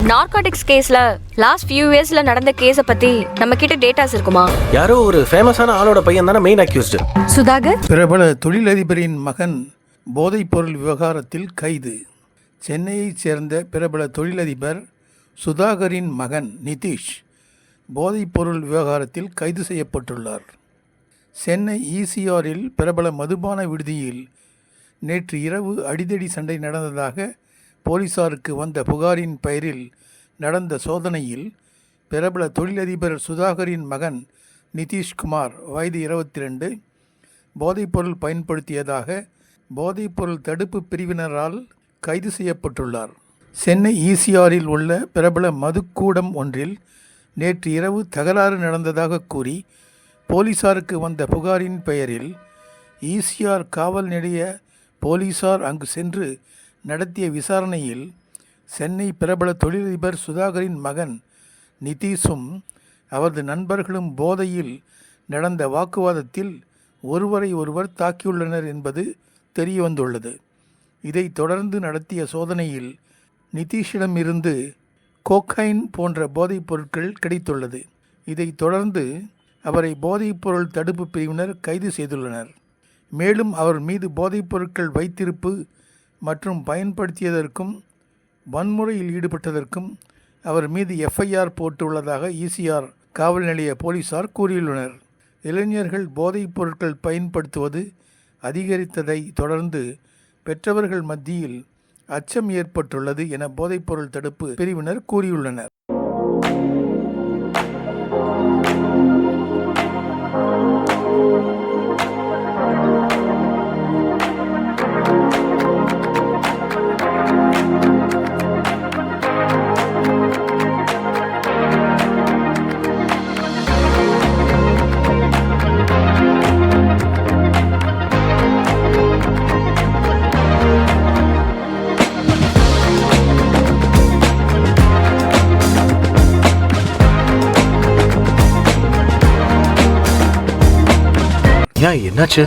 Narcotics கேஸ்ல last few இயர்ஸ்ல நடந்த கேஸ பத்தி நம்ம கிட்ட டேட்டாஸ் இருக்குமா? யாரோ ஒரு ஃபேமஸான ஆளோட பையன் தானே மெயின் அக்யூஸ்டு. சுதாகர் பிரபல தொழிலதிபரின் மகன் போதைப்பொருள் விவகாரத்தில் கைது. சென்னையைச் சேர்ந்த பிரபல தொழிலதிபர் சுதாகரின் மகன் நிதிஷ் போதைப்பொருள் விவகாரத்தில் கைது செய்யப்பட்டுள்ளார். சென்னை ஈசிஆரில் பிரபல மதுபான விடுதியில் நேற்று இரவு அடிதடி சண்டை நடந்ததாக போலீசாருக்கு வந்த புகாரின் பெயரில் நடந்த சோதனையில் பிரபல தொழிலதிபர் சுதாகரின் மகன் நிதிஷ்குமார் வயது 22 போதைப்பொருள் பயன்படுத்தியதாக போதைப்பொருள் தடுப்பு பிரிவினரால் கைது செய்யப்பட்டுள்ளார். சென்னை ஈசிஆரில் உள்ள பிரபல மதுக்கூடம் ஒன்றில் நேற்று இரவு தகராறு நடந்ததாக கூறி போலீசாருக்கு வந்த புகாரின் பெயரில் ஈசிஆர் காவல் நிலைய போலீசார் அங்கு சென்று நடத்திய விசாரணையில் சென்னை பிரபல தொழிலதிபர் சுதாகரின் மகன் நிதிஷும் அவரது நண்பர்களும் போதையில் நடந்த வாக்குவாதத்தில் ஒருவரை ஒருவர் தாக்கியுள்ளனர் என்பது தெரியவந்துள்ளது. இதைத் தொடர்ந்து நடத்திய சோதனையில் நிதிஷிடமிருந்து கோக்கைன் போன்ற போதைப் பொருட்கள் கிடைத்துள்ளது. இதைத் தொடர்ந்து அவரை போதைப்பொருள் தடுப்பு பிரிவினர் கைது செய்துள்ளனர். மேலும் அவர் மீது போதைப் பொருட்கள் வைத்திருப்பு மற்றும் பயன்படுத்தியதற்கும் வன்முறையில் ஈடுபட்டதற்கும் அவர் மீது எஃப்ஐஆர் போட்டுள்ளதாக ஈசிஆர் காவல் நிலைய போலீசார் கூறியுள்ளனர். இளைஞர்கள் போதைப் பொருட்கள் பயன்படுத்துவது அதிகரித்ததை தொடர்ந்து பெற்றவர்கள் மத்தியில் அச்சம் ஏற்பட்டுள்ளது என போதைப்பொருள் தடுப்பு பிரிவினர் கூறியுள்ளனர். ஏன் என்னாச்சு?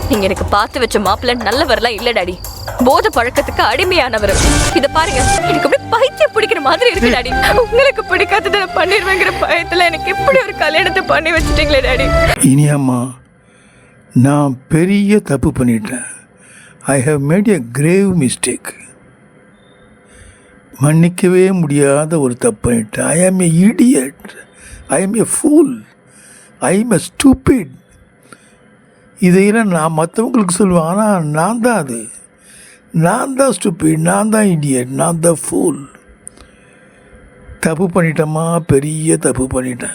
நீங்க எனக்கு பார்த்து வச்ச மாப்பிள்ள நல்லவரெல்லாம் இல்ல டாடி. போதை பழக்கத்துக்கு அடிமையானவர். இத பாருங்க, எனக்கு அப்படியே பைத்தியம் பிடிக்கிற மாதிரி இருக்கு டாடி. உங்களுக்கு பிடிக்காததை நான் பண்ணிடுவேங்கிற பயத்துல எனக்கு இப்படி ஒரு கல்யாணத்தை பண்ணி வச்சுட்டீங்களே டாடி. இனியம்மா, நான் பெரிய தப்பு பண்ணிட்டேன். I have made a grave mistake. மன்னிக்கவே முடியாத ஒரு தப்பு பண்ணிட்டேன். ஐ ஆம் எ இடியட். ஐ ஆம் எ ஃபூல். ஐ ஆம் எ ஸ்டூபிட். இதையெல்லாம் நான் மற்றவங்களுக்கு சொல்லுவேன், ஆனால் நான் தான் ஸ்டூபிட், நான் தான் இடியட், நான் தான் ஃபூல். தப்பு பண்ணிட்டேம்மா, பெரிய தப்பு பண்ணிட்டேன்.